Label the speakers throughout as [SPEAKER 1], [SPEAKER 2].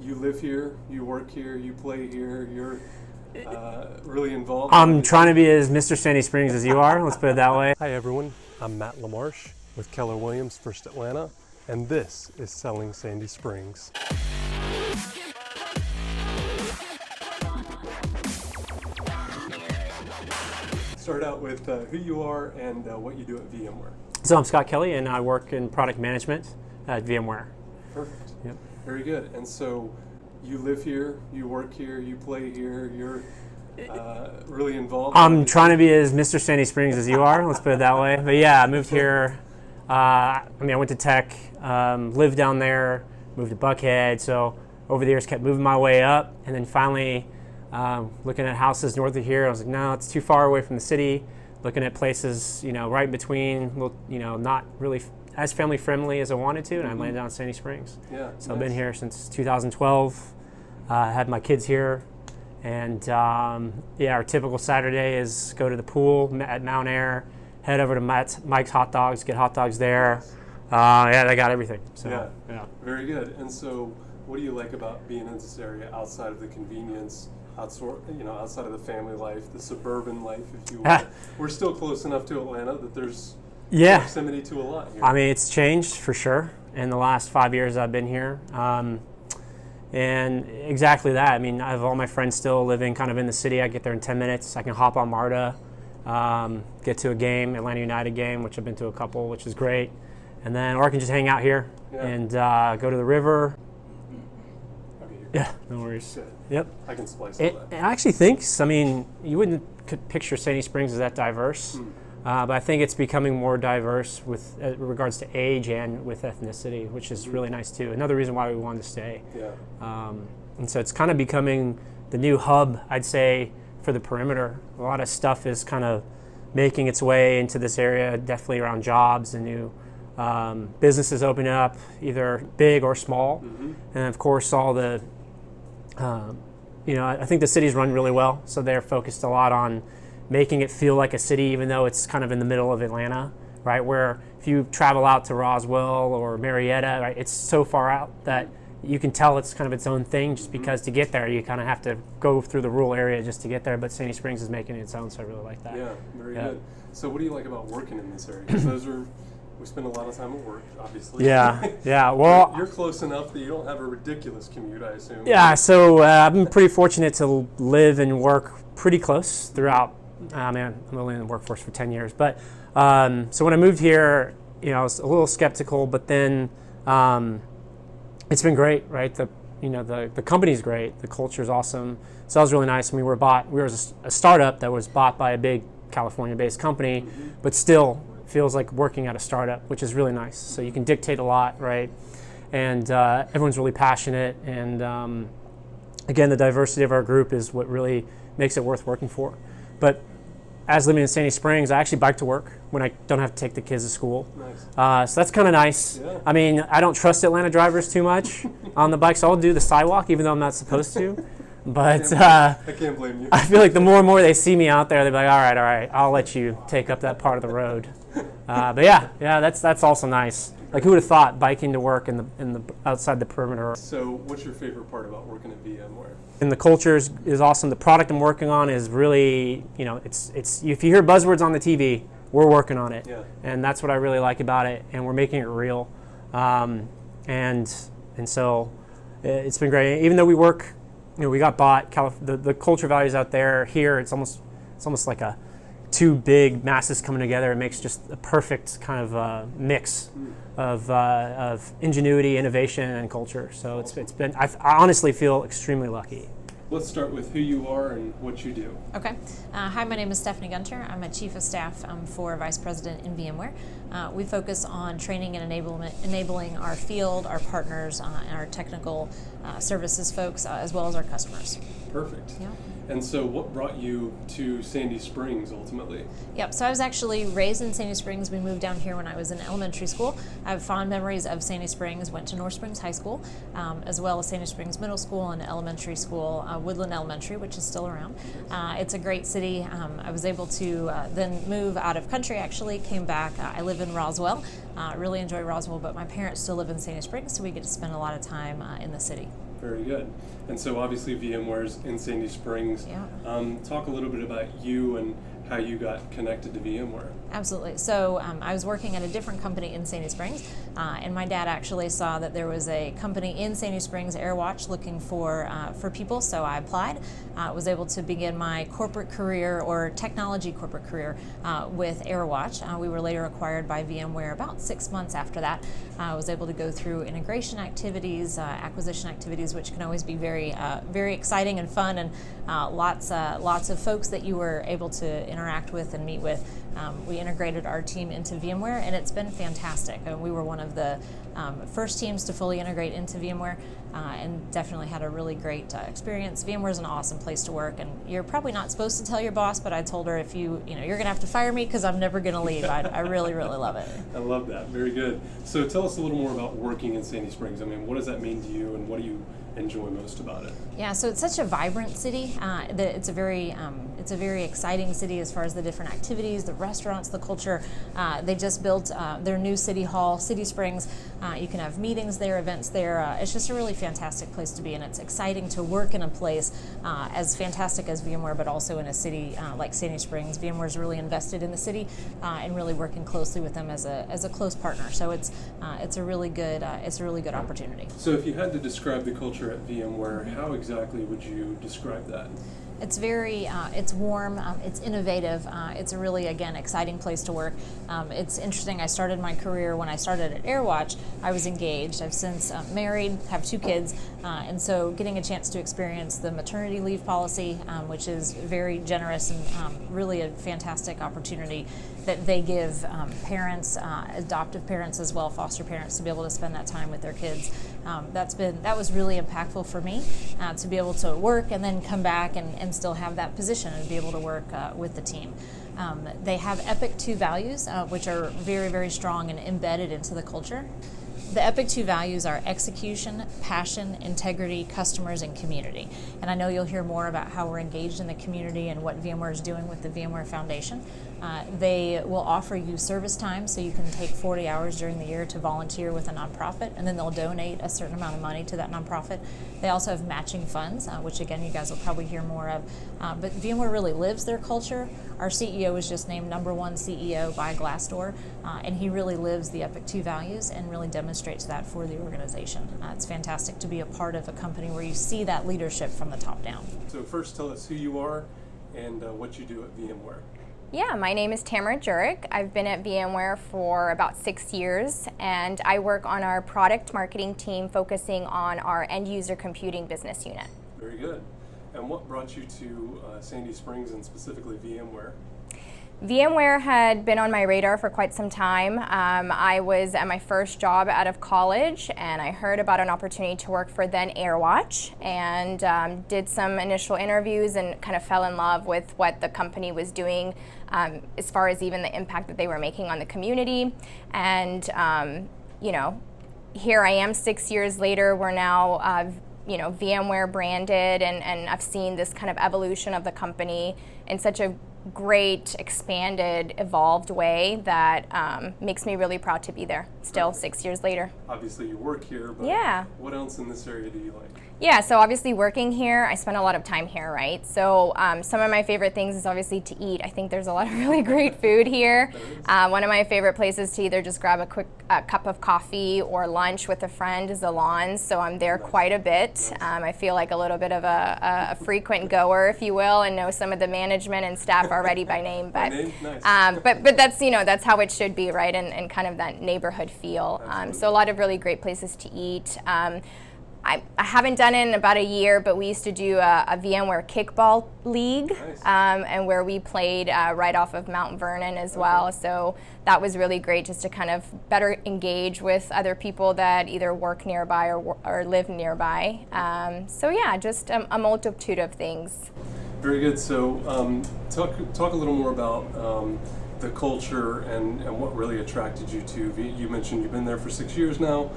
[SPEAKER 1] you live here, you work here, you play here, you're really involved.
[SPEAKER 2] I'm trying to be as Mr. Sandy Springs as you are, let's put it that way.
[SPEAKER 1] Hi everyone, I'm Matt LaMarsh with Keller Williams First Atlanta, and this is Selling Sandy Springs. Start out with who you are and what you do at VMware.
[SPEAKER 2] So I'm Scott Kelly and I work in product management at VMware.
[SPEAKER 1] Perfect.
[SPEAKER 2] Yep.
[SPEAKER 1] Very good. And so you live here, you work here, you play here, you're really involved.
[SPEAKER 2] I'm trying to be as Mr. Sandy Springs as you are, let's put it that way. But yeah, I moved here. I went to tech, lived down there, moved to Buckhead. So over the years kept moving my way up, and then finally looking at houses north of here, I was like, no, it's too far away from the city. Looking at places, right in between, not really as family friendly as I wanted to, and I landed on Sandy Springs.
[SPEAKER 1] Yeah.
[SPEAKER 2] So I've been here since 2012. Had my kids here, and our typical Saturday is go to the pool at Mount Air, head over to Mike's Hot Dogs, get hot dogs there. They got everything. So,
[SPEAKER 1] yeah. Very good. And so, what do you like about being in this area outside of the convenience? Outside of the family life, the suburban life, if you will. We're still close enough to Atlanta that there's proximity to a lot here.
[SPEAKER 2] I mean, it's changed for sure in the last 5 years I've been here. And exactly that. I mean, I have all my friends still living kind of in the city. I get there in 10 minutes. I can hop on MARTA, get to a game, Atlanta United game, which I've been to a couple, which is great. And then, or I can just hang out here and go to the river. Yeah, no worries.
[SPEAKER 1] Good.
[SPEAKER 2] Yep.
[SPEAKER 1] I can splice all that.
[SPEAKER 2] I actually think, you wouldn't picture Sandy Springs as that diverse, but I think it's becoming more diverse with regards to age and with ethnicity, which is really nice too. Another reason why we wanted to stay.
[SPEAKER 1] Yeah.
[SPEAKER 2] And so it's kind of becoming the new hub, I'd say, for the perimeter. A lot of stuff is kind of making its way into this area, definitely around jobs and new businesses opening up, either big or small. And of course, all the I think the city's run really well, so they're focused a lot on making it feel like a city, even though it's kind of in the middle of Atlanta, right? Where if you travel out to Roswell or Marietta, right, it's so far out that you can tell it's kind of its own thing, just because to get there, you kind of have to go through the rural area just to get there, but Sandy Springs is making it its own, so I really like that.
[SPEAKER 1] Yeah, very good. So what do you like about working in this area? Because we spend a lot of time at work, obviously.
[SPEAKER 2] Yeah. Well,
[SPEAKER 1] you're close enough that you don't have a ridiculous commute, I assume.
[SPEAKER 2] Yeah. So I've been pretty fortunate to live and work pretty close throughout. I'm only in the workforce for 10 years, but so when I moved here, I was a little skeptical, but then it's been great, right? The company's great, the culture's awesome. So that was really nice. We were a startup that was bought by a big California-based company, but still feels like working at a startup, which is really nice. So you can dictate a lot, right? And everyone's really passionate. And again, the diversity of our group is what really makes it worth working for. But as living in Sandy Springs, I actually bike to work when I don't have to take the kids to school.
[SPEAKER 1] Nice.
[SPEAKER 2] So that's kind of nice.
[SPEAKER 1] Yeah.
[SPEAKER 2] I mean, I don't trust Atlanta drivers too much on the bike, so I'll do the sidewalk even though I'm not supposed to. But
[SPEAKER 1] I can't blame you.
[SPEAKER 2] I feel like the more and more they see me out there, they're like, all right, I'll let you take up that part of the road. But yeah, that's also nice. Like, who would have thought biking to work in the outside the perimeter?
[SPEAKER 1] So, what's your favorite part about working at VMware?
[SPEAKER 2] And the culture is awesome. The product I'm working on is really, it's if you hear buzzwords on the TV, we're working on it, and that's what I really like about it. And we're making it real, and so it's been great. Even though we work, we got bought. The culture values out there. Here, it's almost like two big masses coming together. It makes just a perfect kind of mix of ingenuity, innovation, and culture. So it's been. I honestly feel extremely lucky.
[SPEAKER 1] Let's start with who you are and what you do.
[SPEAKER 3] Okay. Hi, my name is Stephanie Gunter. I'm a Chief of Staff for Vice President in VMware. We focus on training and enabling our field, our partners, and our technical services folks, as well as our customers.
[SPEAKER 1] Perfect.
[SPEAKER 3] Yeah.
[SPEAKER 1] And so what brought you to Sandy Springs ultimately?
[SPEAKER 3] Yep, so I was actually raised in Sandy Springs. We moved down here when I was in elementary school. I have fond memories of Sandy Springs, went to North Springs High School, as well as Sandy Springs Middle School and elementary school, Woodland Elementary, which is still around. It's a great city. I was able to then move out of country, actually, came back. I live in Roswell. Really enjoy Roswell, but my parents still live in Sandy Springs, so we get to spend a lot of time in the city.
[SPEAKER 1] Very good. And so obviously VMware's in Sandy Springs.
[SPEAKER 3] Yeah.
[SPEAKER 1] Talk a little bit about you and how you got connected to VMware.
[SPEAKER 3] Absolutely. So I was working at a different company in Sandy Springs, and my dad actually saw that there was a company in Sandy Springs, AirWatch, looking for people. So I applied. Was able to begin my corporate career, or technology corporate career, with AirWatch. We were later acquired by VMware about 6 months after that. I was able to go through integration activities, acquisition activities, which can always be very exciting and fun, and lots of folks that you were able to interact with and meet with. We integrated our team into VMware, and it's been fantastic. We were one of the first teams to fully integrate into VMware, and definitely had a really great experience. VMware is an awesome place to work, and you're probably not supposed to tell your boss, but I told her, if you're going to have to fire me because I'm never going to leave. I really, really love it.
[SPEAKER 1] I love that. Very good. So tell us a little more about working in Sandy Springs. I mean, what does that mean to you, and what do you enjoy most about it?
[SPEAKER 3] Yeah, so it's such a vibrant city. That it's a very exciting city as far as the different activities, the restaurants, the culture. They just built their new city hall, City Springs. You can have meetings there, events there. It's just a really fantastic place to be, and it's exciting to work in a place as fantastic as VMware, but also in a city like Sandy Springs. VMware's really invested in the city and really working closely with them as a close partner. So it's a really good opportunity.
[SPEAKER 1] So if you had to describe the culture at VMware, how exactly would you describe that?
[SPEAKER 3] It's it's warm, it's innovative, it's a really, again, exciting place to work. It's interesting, I started my career when I started at AirWatch. I was engaged. I've since married, have 2 kids, and so getting a chance to experience the maternity leave policy, which is very generous and really a fantastic opportunity that they give parents, adoptive parents as well, foster parents, to be able to spend that time with their kids. That was really impactful for me, to be able to work and then come back and still have that position and be able to work with the team. They have EPIC 2 values, which are very, very strong and embedded into the culture. The EPIC 2 values are execution, passion, integrity, customers, and community. And I know you'll hear more about how we're engaged in the community and what VMware is doing with the VMware Foundation. They will offer you service time, so you can take 40 hours during the year to volunteer with a nonprofit, and then they'll donate a certain amount of money to that nonprofit. They also have matching funds, which again, you guys will probably hear more of. But VMware really lives their culture. Our CEO was just named #1 CEO by Glassdoor, and he really lives the EPIC 2 values and really demonstrates that for the organization. It's fantastic to be a part of a company where you see that leadership from the top down.
[SPEAKER 1] So first, tell us who you are and what you do at VMware.
[SPEAKER 4] Yeah, my name is Tamara Jurek. I've been at VMware for about 6 years, and I work on our product marketing team focusing on our end user computing business unit.
[SPEAKER 1] Very good. And what brought you to Sandy Springs and specifically VMware?
[SPEAKER 4] VMware had been on my radar for quite some time. I was at my first job out of college, and I heard about an opportunity to work for then AirWatch, and did some initial interviews and kind of fell in love with what the company was doing, as far as even the impact that they were making on the community. And here I am 6 years later. We're now VMware branded, and I've seen this kind of evolution of the company in such a great, expanded, evolved way that makes me really proud to be there still 6 years later.
[SPEAKER 1] Obviously you work here, but
[SPEAKER 4] yeah.
[SPEAKER 1] What else in this area do you like?
[SPEAKER 4] Yeah, so obviously working here, I spend a lot of time here, right? So some of my favorite things is obviously to eat. I think there's a lot of really great food here. One of my favorite places to either just grab a quick cup of coffee or lunch with a friend is the Lawns, so I'm there quite a bit. I feel like a little bit of a frequent goer, if you will, and know some of the management and staff already by name. But
[SPEAKER 1] Nice.
[SPEAKER 4] but that's how it should be, right? And kind of that neighborhood feel. So a lot of really great places to eat. I haven't done it in about a year, but we used to do a VMware kickball league,
[SPEAKER 1] Nice.
[SPEAKER 4] And where we played right off of Mount Vernon as well. So that was really great, just to kind of better engage with other people that either work nearby or live nearby. So yeah, just a multitude of things.
[SPEAKER 1] Very good. So talk a little more about the culture and what really attracted you to You mentioned you've been there for 6 years now.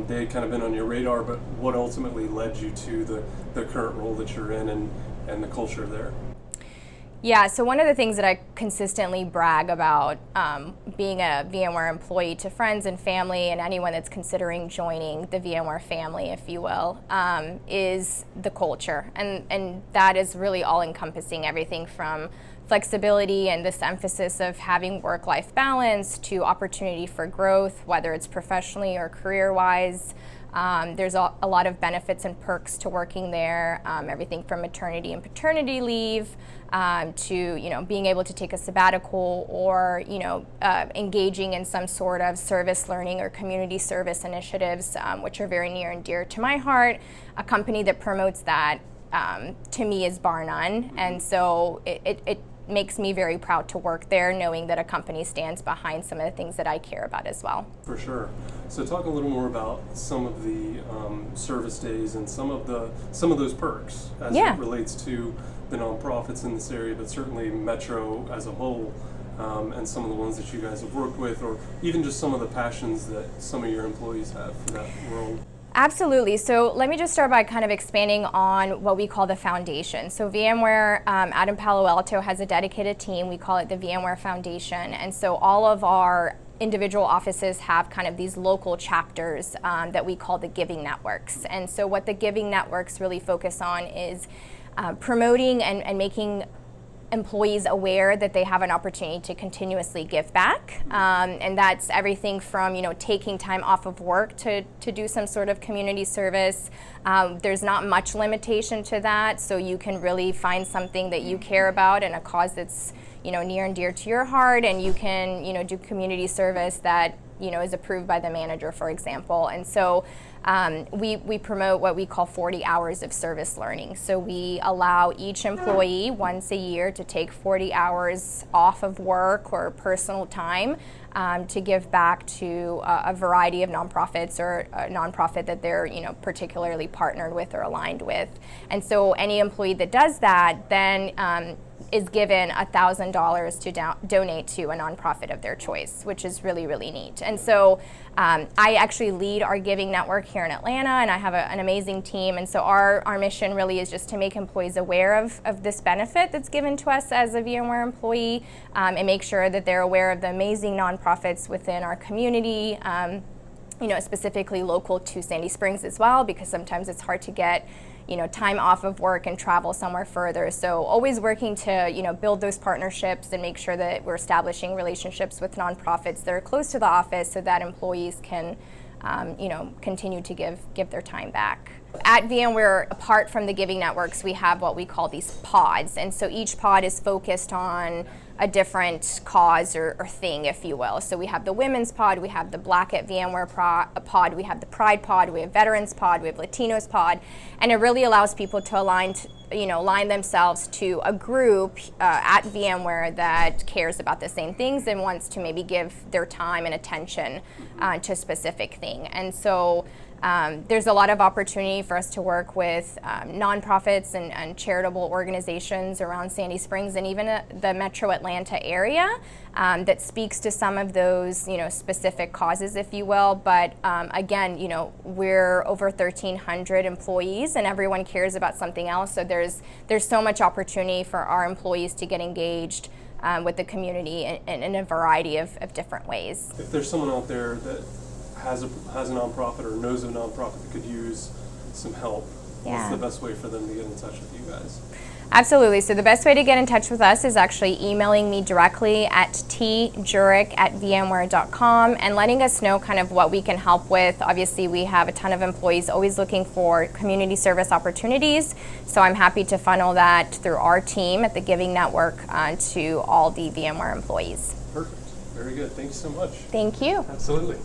[SPEAKER 1] They had kind of been on your radar, but what ultimately led you to the current role that you're in and the culture there?
[SPEAKER 4] Yeah, so one of the things that I consistently brag about being a VMware employee to friends and family and anyone that's considering joining the VMware family, if you will, is the culture. And that is really all encompassing everything from flexibility and this emphasis of having work-life balance to opportunity for growth, whether it's professionally or career-wise. There's a lot of benefits and perks to working there, everything from maternity and paternity leave to being able to take a sabbatical or engaging in some sort of service learning or community service initiatives, which are very near and dear to my heart. A company that promotes that to me is bar none, and so it makes me very proud to work there, knowing that a company stands behind some of the things that I care about as well.
[SPEAKER 1] For sure. So talk a little more about some of the service days and some of those perks as it relates to the nonprofits in this area, but certainly Metro as a whole, and some of the ones that you guys have worked with, or even just some of the passions that some of your employees have for that world.
[SPEAKER 4] Absolutely. So let me just start by kind of expanding on what we call the foundation. So VMware out in Palo Alto has a dedicated team. We call it the VMware Foundation. And so all of our individual offices have kind of these local chapters that we call the giving networks. And so what the giving networks really focus on is promoting and making employees aware that they have an opportunity to continuously give back, and that's everything from taking time off of work to do some sort of community service. There's not much limitation to that, so you can really find something that you care about and a cause that's near and dear to your heart, and you can do community service that is approved by the manager, for example. And so we promote what we call 40 hours of service learning. So we allow each employee once a year to take 40 hours off of work or personal time to give back to a variety of nonprofits or a nonprofit that they're particularly partnered with or aligned with. And so any employee that does that then is given $1,000 to donate to a nonprofit of their choice, which is really, really neat. And so I actually lead our giving network here in Atlanta, and I have an amazing team. And so our mission really is just to make employees aware of this benefit that's given to us as a VMware employee, and make sure that they're aware of the amazing nonprofits within our community, specifically local to Sandy Springs as well, because sometimes it's hard to get time off of work and travel somewhere further. So always working to, build those partnerships and make sure that we're establishing relationships with nonprofits that are close to the office so that employees can, continue to give their time back. At VMware, apart from the giving networks, we have what we call these pods. And so each pod is focused on a different cause or thing, if you will. So we have the Women's Pod, we have the Black at VMware Pod, we have the Pride Pod, we have Veterans Pod, we have Latinos Pod, and it really allows people to align themselves to a group at VMware that cares about the same things and wants to maybe give their time and attention to a specific thing. And so there's a lot of opportunity for us to work with nonprofits and charitable organizations around Sandy Springs and even the Metro Atlanta area that speaks to some of those specific causes, if you will. But again, we're over 1,300 employees and everyone cares about something else. So there's so much opportunity for our employees to get engaged with the community in a variety of different ways.
[SPEAKER 1] If there's someone out there that has a nonprofit or knows of a nonprofit that could use some help, what's the best way for them to get in touch with you guys?
[SPEAKER 4] Absolutely. So the best way to get in touch with us is actually emailing me directly at tjurek@vmware.com and letting us know kind of what we can help with. Obviously, we have a ton of employees always looking for community service opportunities, so I'm happy to funnel that through our team at the Giving Network to all the VMware employees.
[SPEAKER 1] Perfect. Very good. Thank you so much.
[SPEAKER 4] Thank you.
[SPEAKER 1] Absolutely.